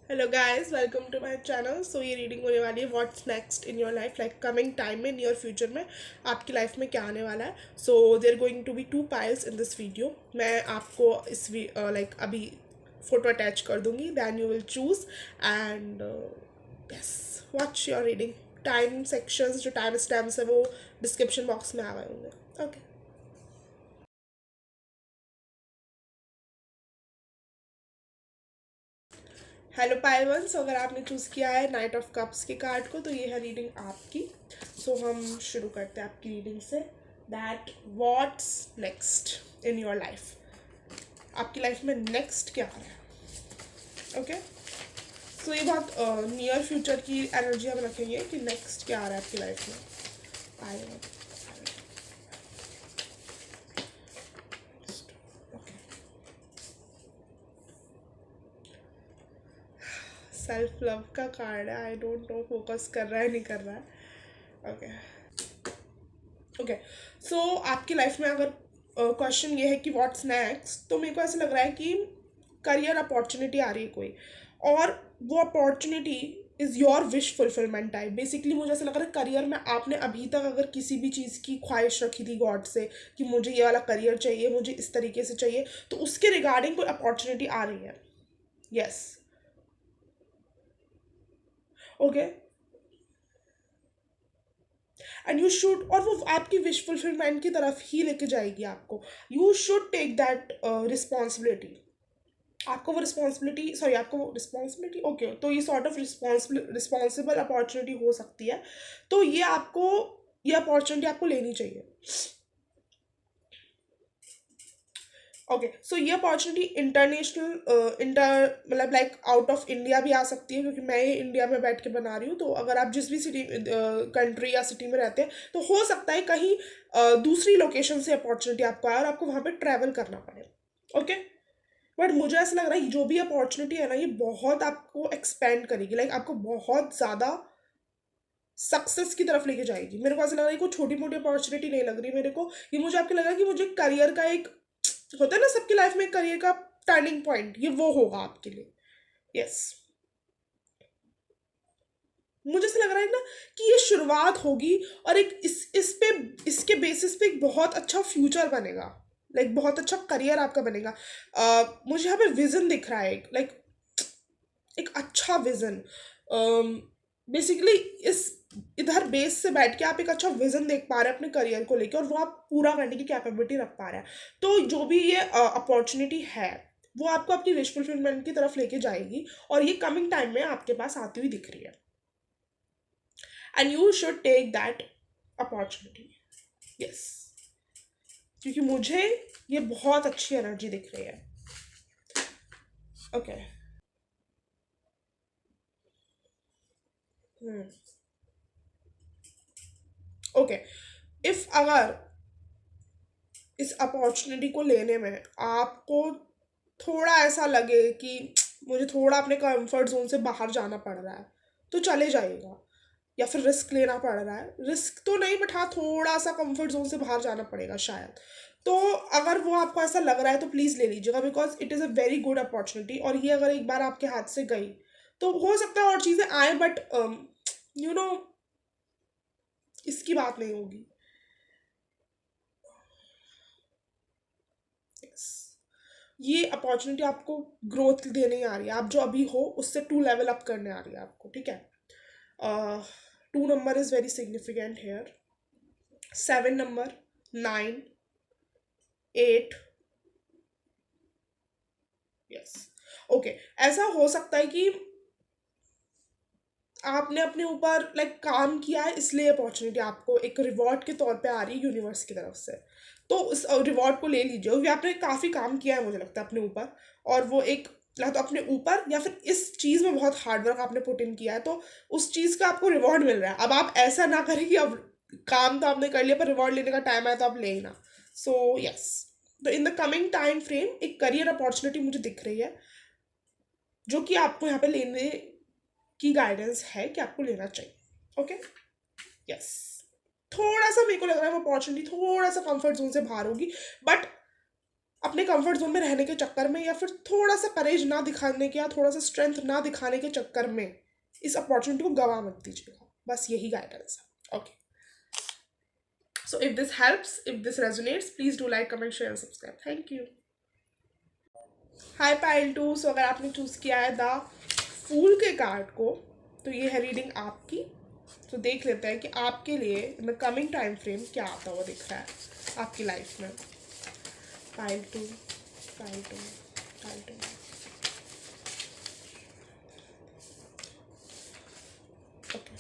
Hello guys, welcome to my channel. So ये reading होने वाली है what's next in your life, like coming time में, near future में आपकी लाइफ में क्या आने वाला है। So there going to be two piles in this video. मैं आपको इस लाइक अभी फोटो अटैच कर दूंगी, then you will choose and yes watch your reading. Time sections, जो टाइम स्टैम्प्स है वो डिस्क्रिप्शन बॉक्स में आ गए होंगे। ओके। हेलो पाइल्स, अगर आपने चूज़ किया है नाइट ऑफ कप्स के कार्ड को तो ये है रीडिंग आपकी। सो हम शुरू करते हैं आपकी रीडिंग से। That what's next in your life, आपकी लाइफ में नेक्स्ट क्या आ रहा है। ओके। सो ये बहुत नियर फ्यूचर की एनर्जी हम रखेंगे कि नेक्स्ट क्या आ रहा है आपकी लाइफ में। ओके। सेल्फ लव का कार्ड है। आई डोंट नो फोकस कर रहा है नहीं कर रहा है। ओके। ओके। सो आपकी लाइफ में अगर क्वेश्चन ये है कि व्हाट्स नेक्स्ट, तो मेरे को ऐसा लग रहा है कि करियर अपॉर्चुनिटी आ रही है कोई, और वो opportunity is your wish fulfilment type. Basically मुझे ऐसा लग रहा है करियर में आपने अभी तक अगर किसी भी चीज़ की ख्वाहिश रखी थी गॉड से कि मुझे ये वाला करियर चाहिए, मुझे इस तरीके से चाहिए, तो उसके रिगार्डिंग कोई अपॉर्चुनिटी आ रही है। Yes. Okay. And you should, और वो आपकी विश फुलफिलमेंट की तरफ ही लेके जाएगी आपको। You should take that responsibility. आपको वो रिस्पॉन्सिबिलिटी, सॉरी, आपको वो रिस्पॉन्सिबिलिटी, ओके, तो ये सॉर्ट ऑफ रिस्पॉन्सिबल अपॉर्चुनिटी हो सकती है। तो ये आपको, ये अपॉर्चुनिटी आपको लेनी चाहिए। ओके। सो ये अपॉर्चुनिटी इंटरनेशनल, मतलब लाइक आउट ऑफ इंडिया भी आ सकती है, क्योंकि मैं ये इंडिया में बैठ के बना रही हूँ। तो अगर आप जिस भी सिटी, कंट्री या सिटी में रहते हैं, तो हो सकता है कहीं दूसरी लोकेशन से अपॉर्चुनिटी आपको आए और आपको वहाँ पे ट्रैवल करना पड़े। ओके। बट मुझे ऐसा लग रहा है जो भी अपॉर्चुनिटी है ना, ये बहुत आपको एक्सपेंड करेगी, लाइक आपको बहुत ज़्यादा सक्सेस की तरफ लेके जाएगी। मेरे को ऐसा लग रहा है कोई छोटी मोटी अपॉर्चुनिटी नहीं लग रही मेरे को। ये मुझे आपके लग रहा है कि मुझे करियर का एक होता है ना, सबकी लाइफ में करियर का टर्निंग पॉइंट, ये वो होगा आपके लिए। यस। मुझे ऐसा लग रहा है ना कि ये शुरुआत होगी, और एक इस पे, इसके बेसिस पे एक बहुत अच्छा फ्यूचर बनेगा, लाइक बहुत अच्छा करियर आपका बनेगा। मुझे यहाँ पे विजन दिख रहा है, लाइक एक अच्छा विजन। बेसिकली इस इधर बेस से बैठ के आप एक अच्छा विजन देख पा रहे हैं अपने करियर को लेके, और वो आप पूरा करने की कैपेबिलिटी रख पा रहे हैं। तो जो भी ये अपॉर्चुनिटी है, वो आपको आपकी विश फुलफिलमेंट की तरफ लेके जाएगी, और ये कमिंग टाइम में आपके पास आती हुई दिख रही है। And you should take that opportunity. Yes. क्योंकि मुझे ये बहुत अच्छी एनर्जी दिख रही है। ओके। ओके। इफ अगर इस अपॉर्चुनिटी को लेने में आपको थोड़ा ऐसा लगे कि मुझे थोड़ा अपने कंफर्ट जोन से बाहर जाना पड़ रहा है, तो चले जाइएगा। या फिर रिस्क लेना पड़ रहा है, रिस्क तो नहीं, बट हाँ थोड़ा सा कंफर्ट जोन से बाहर जाना पड़ेगा शायद। तो अगर वो आपको ऐसा लग रहा है तो प्लीज़ ले लीजिएगा, because it is a very good opportunity. और ये अगर एक बार आपके हाथ से गई, तो हो सकता है और चीज़ें आए, बट यू नो इसकी बात नहीं होगी। Yes. ये अपॉर्चुनिटी आपको ग्रोथ देने ही आ रही है। आप जो अभी हो उससे 2 लेवल अप करने आ रही है आपको, ठीक है। 2 number is very significant here. 7 number, 9, 8। Yes. Okay. ऐसा हो सकता है कि आपने अपने ऊपर लाइक काम किया है, इसलिए अपॉर्चुनिटी आपको एक रिवॉर्ड के तौर पे आ रही है यूनिवर्स की तरफ से। तो उस रिवॉर्ड को ले लीजिए, क्योंकि आपने काफ़ी काम किया है मुझे लगता है अपने ऊपर। और वो एक, या तो अपने ऊपर या फिर इस चीज़ में बहुत हार्ड वर्क आपने पुट इन किया है, तो उस चीज़ का आपको रिवॉर्ड मिल रहा है। अब आप ऐसा ना करें कि अब काम तो आपने कर लिया पर रिवॉर्ड लेने का टाइम आया तो आप ले ही ना। So yes. तो in the coming time frame एक करियर अपॉर्चुनिटी मुझे दिख रही है, जो कि आपको यहाँ पे लेने की गाइडेंस है कि आपको लेना चाहिए। ओके। यस। थोड़ा सा मेरे को लग रहा है वो अपॉर्चुनिटी थोड़ा सा कंफर्ट जोन से बाहर होगी, बट अपने कंफर्ट जोन में रहने के चक्कर में, या फिर थोड़ा सा करेज ना दिखाने के, या थोड़ा सा स्ट्रेंथ ना दिखाने के चक्कर में इस अपॉर्चुनिटी को गवा मत दीजिएगा। बस यही गाइडेंस है। Okay, so if this helps, if this resonates, please do like, comment, share, subscribe. Thank you. Hi Payal two. So अगर आपने चूज किया है द फूल के कार्ड को, तो ये है रीडिंग आपकी। तो देख लेते हैं कि आपके लिए in the coming time frame क्या आता हुआ दिख रहा है आपकी लाइफ में। Payal two, Payal two, Payal two. Okay,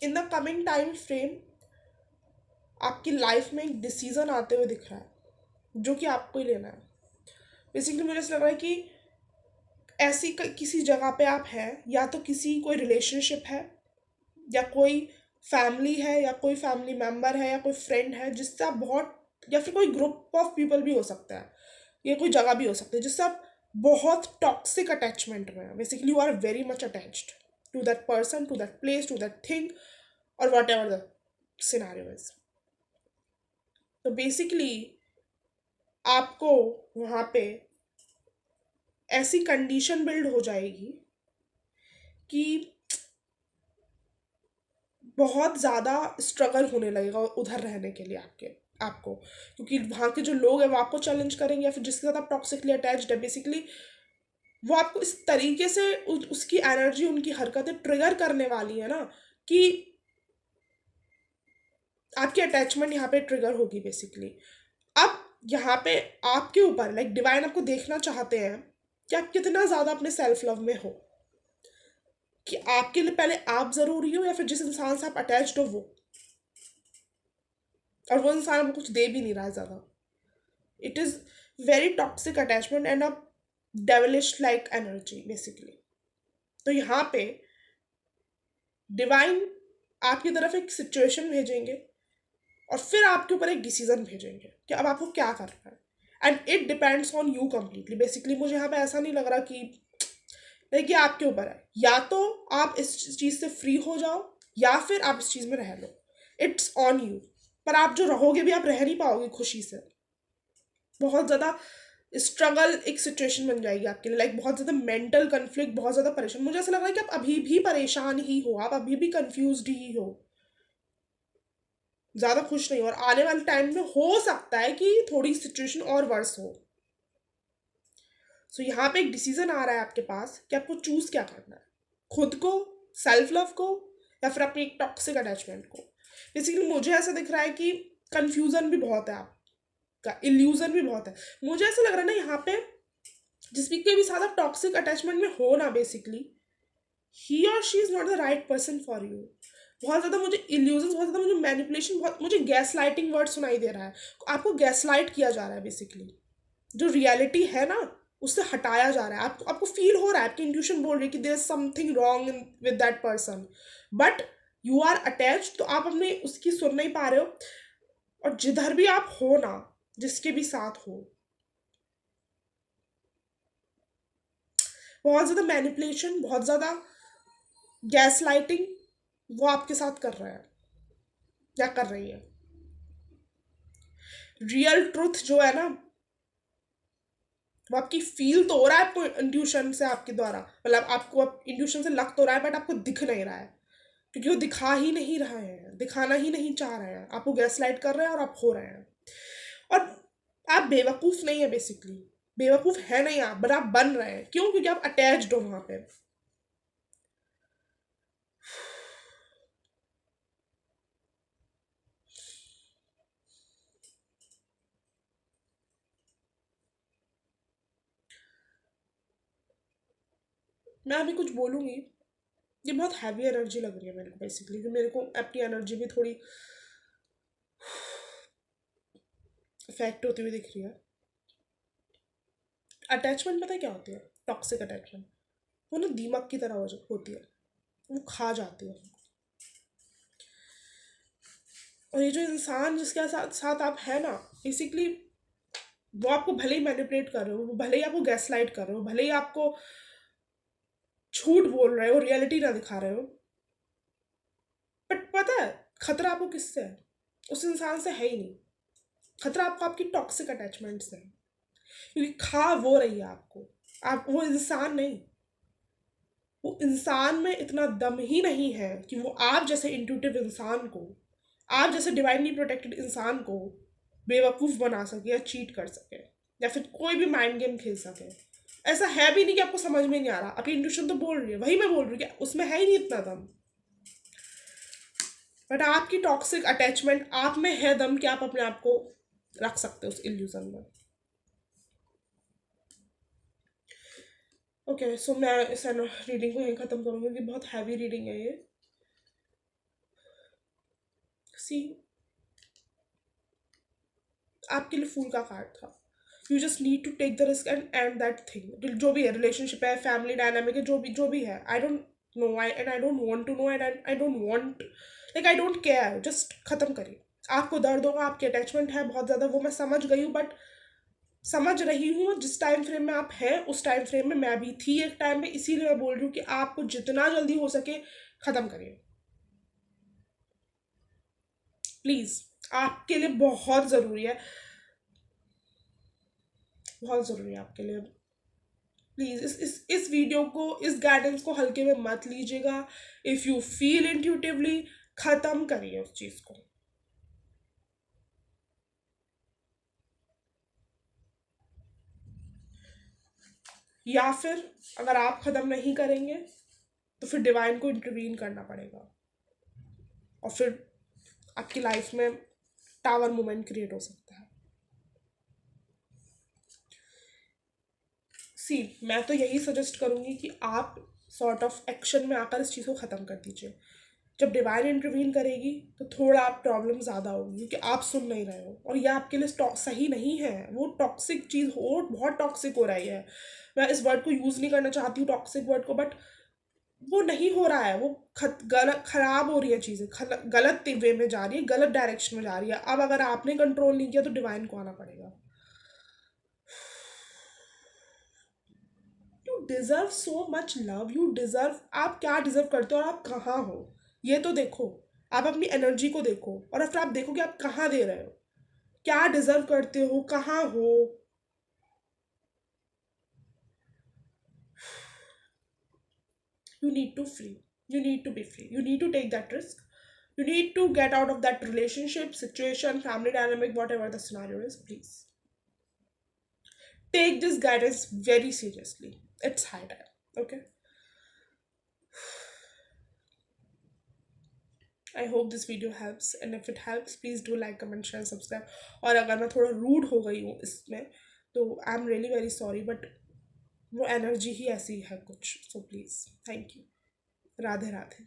in the coming time frame आपकी लाइफ में एक डिसीजन आते हुए दिख रहा है जो कि आपको ही लेना है। बेसिकली मुझे ऐसा लग रहा है कि ऐसी किसी जगह पे आप हैं, या तो किसी कोई रिलेशनशिप है, या कोई फैमिली है, या कोई फैमिली मेम्बर है, या कोई फ्रेंड है जिससे आप बहुत, या फिर कोई ग्रुप ऑफ पीपल भी हो सकता है, ये कोई जगह भी हो सकती है जिससे आप बहुत टॉक्सिक अटैचमेंट में है। Basically you are very much attached to that person, to that place, to that thing, और whatever the scenario is. तो बेसिकली आपको वहाँ पे ऐसी कंडीशन बिल्ड हो जाएगी कि बहुत ज़्यादा स्ट्रगल होने लगेगा उधर रहने के लिए आपको, क्योंकि वहाँ के जो लोग हैं वो आपको चैलेंज करेंगे, या फिर जिसके साथ आप टॉक्सिकली अटैच्ड है, बेसिकली वो आपको इस तरीके से उसकी एनर्जी, उनकी हरकतें ट्रिगर करने वाली है ना, कि आपकी अटैचमेंट यहाँ पे ट्रिगर होगी बेसिकली। अब यहाँ पे आपके ऊपर, लाइक डिवाइन आपको देखना चाहते हैं कि आप कितना ज़्यादा अपने सेल्फ लव में हो, कि आपके लिए पहले आप ज़रूरी हो, या फिर जिस इंसान से आप अटैच्ड हो वो, और वो इंसान आपको कुछ दे भी नहीं रहा है ज़्यादा। It is very toxic attachment and a devilish like energy basically. तो यहाँ पे डिवाइन आपकी तरफ एक सिचुएशन भेजेंगे, और फिर आपके ऊपर एक डिसीजन भेजेंगे कि अब आपको क्या करना है, and it depends on you completely. Basically मुझे यहाँ पे ऐसा नहीं लग रहा कि लाइक ये आपके ऊपर है, या तो आप इस चीज़ से फ्री हो जाओ, या फिर आप इस चीज़ में रह लो। It's on you. पर आप जो रहोगे भी, आप रह नहीं पाओगे खुशी से। बहुत ज़्यादा स्ट्रगल एक सिचुएशन बन जाएगी आपके लिए, लाइक बहुत ज़्यादा मेंटल कन्फ्लिक्ट, बहुत ज़्यादा परेशान। मुझे ऐसा लग रहा है कि आप अभी भी परेशान ही हो, आप अभी भी कंफ्यूज ही हो, ज़्यादा खुश नहीं हो, और आने वाले टाइम में हो सकता है कि थोड़ी सिचुएशन और वर्स हो। सो यहाँ पे एक डिसीजन आ रहा है आपके पास कि आपको चूज क्या करना है, खुद को, सेल्फ लव को, या फिर अपनी एक टॉक्सिक अटैचमेंट को। बेसिकली मुझे ऐसा दिख रहा है कि कंफ्यूजन भी बहुत है आपका, इल्यूजन भी बहुत है। मुझे ऐसा लग रहा है ना यहाँ पे, जिसके भी साथ आप टॉक्सिक अटैचमेंट में हो ना, बेसिकली ही और she is not the right person for you. बहुत ज़्यादा मुझे इल्यूजन, बहुत ज़्यादा मुझे मैनिपुलेशन, बहुत मुझे गैस लाइटिंग वर्ड सुनाई दे रहा है। आपको गैस लाइट किया जा रहा है बेसिकली, जो रियलिटी है ना उससे हटाया जा रहा है। आपको फील हो रहा है, आपकी इंट्यूशन बोल रही है कि there is something wrong with that person, but you are attached, तो आप अपने उसकी सुन नहीं पा रहे हो। और जिधर भी आप हो ना, जिसके भी साथ हो, बहुत ज़्यादा मैनिपुलेशन, बहुत ज़्यादा गैस लाइटिंग वो आपके साथ कर रहा है या कर रही है। रियल ट्रुथ जो है ना, वो आपकी फील तो हो रहा है आपको इंट्यूशन से, आपके द्वारा, मतलब आपको इंट्यूशन से लग तो रहा है, बट आपको दिख नहीं रहा है, क्योंकि वो दिखा ही नहीं रहे हैं, दिखाना ही नहीं चाह रहे हैं, आपको गैस लाइट कर रहे हैं और आप हो रहे हैं। और आप बेवकूफ़ नहीं है बेसिकली, बेवकूफ़ है नहीं आप, बट आप बन रहे हैं। क्यों? क्योंकि आप अटैच्ड हो वहाँ पे। मैं अभी कुछ बोलूँगी, ये बहुत हैवी एनर्जी लग रही है मेरे को बेसिकली, कि मेरे को अपनी एनर्जी भी थोड़ी इफेक्ट होती हुई दिख रही है। अटैचमेंट पता है क्या होती है? टॉक्सिक अटैचमेंट वो ना दीमक की तरह होती है, वो खा जाती है। और ये जो इंसान जिसके साथ साथ आप है ना, बेसिकली वो आपको भले ही मैनिपुलेट कर रहे हो, वो भले ही आपको गैसलाइट कर रहे हो, भले ही आपको झूठ बोल रहे हो, रियलिटी ना दिखा रहे हो, बट पता है खतरा आपको किससे है? उस इंसान से है ही नहीं। खतरा आपको आपकी टॉक्सिक अटैचमेंट से है, क्योंकि खा वो रही है आपको, आप वो इंसान नहीं। वो इंसान में इतना दम ही नहीं है कि वो आप जैसे इंट्यूटिव इंसान को, आप जैसे डिवाइनली प्रोटेक्टेड इंसान को बेवकूफ़ बना सके या चीट कर सके, या फिर कोई भी माइंड गेम खेल सके। ऐसा है भी नहीं कि आपको समझ में नहीं आ रहा, आपकी इंट्यूशन तो बोल रही है, वही मैं बोल रही हूँ कि उसमें है ही नहीं इतना दम। बट आपकी टॉक्सिक अटैचमेंट आप में है दम कि आप अपने आप को रख सकते हो उस इल्यूजन में। ओके सो मैं इस रीडिंग को यहीं ख़त्म करूँगी क्योंकि बहुत हैवी रीडिंग है ये। सी, आपके लिए फूल का कार्ड था। You just need to take the risk and and that thing. जो भी है, रिलेशनशिप है, फैमिली डायनामिक है, जो भी है, I don't know, I don't want to know, and I don't want, like I don't care, just खत्म करिए। आपको दर्द होगा, आपकी अटैचमेंट है बहुत ज़्यादा, वो मैं समझ गई हूँ, बट समझ रही हूँ जिस टाइम फ्रेम में आप हैं उस टाइम फ्रेम में मैं भी थी एक टाइम में, इसीलिए मैं बोल रही हूँ कि आपको जितना जल्दी हो सके ख़त्म करिए प्लीज़। आपके लिए बहुत ज़रूरी है, बहुत ज़रूरी है आपके लिए। प्लीज़ इस वीडियो को, इस गाइडेंस को हल्के में मत लीजिएगा। इफ़ यू फील इंट्यूटिवली, ख़त्म करिए उस चीज़ को। या फिर अगर आप ख़त्म नहीं करेंगे तो फिर डिवाइन को इंटरवीन करना पड़ेगा, और फिर आपकी लाइफ में टावर मोमेंट क्रिएट हो सकता है। सी, मैं तो यही सजेस्ट करूँगी कि आप सॉर्ट ऑफ एक्शन में आकर इस चीज़ को ख़त्म कर दीजिए। जब डिवाइन इंटरवीन करेगी तो थोड़ा आप प्रॉब्लम ज़्यादा होगी, क्योंकि आप सुन नहीं रहे हो, और यह आपके लिए सही नहीं है। वो टॉक्सिक चीज़ हो, बहुत टॉक्सिक हो रही है। मैं इस वर्ड को यूज़ नहीं करना चाहती हूँ, टॉक्सिक वर्ड को, बट वो नहीं हो रहा है। वो गलत खराब हो रही है चीज़ें, गलत वे में जा रही है, गलत डायरेक्शन में जा रही है। अब अगर आपने कंट्रोल नहीं किया तो डिवाइन को आना पड़ेगा। You deserve so much love, you deserve, आप क्या डिजर्व करते हो और आप कहाँ हो, ये तो देखो। आप अपनी एनर्जी को देखो, और फिर आप देखो कि आप कहाँ दे रहे हो, क्या डिजर्व करते हो, कहाँ हो। You need to free. You need to be free. You need to take that risk. You need to get out of that relationship, situation, family dynamic, whatever the scenario is, please. Take this guidance very seriously. It's high time. Okay? I hope this video helps. And if it helps, please do like, comment, share, subscribe. और अगर मैं थोड़ा rude हो गई हूँ इसमें तो I am really very sorry, but वो एनर्जी ही ऐसी है कुछ, so please, thank you. Radhe Radhe.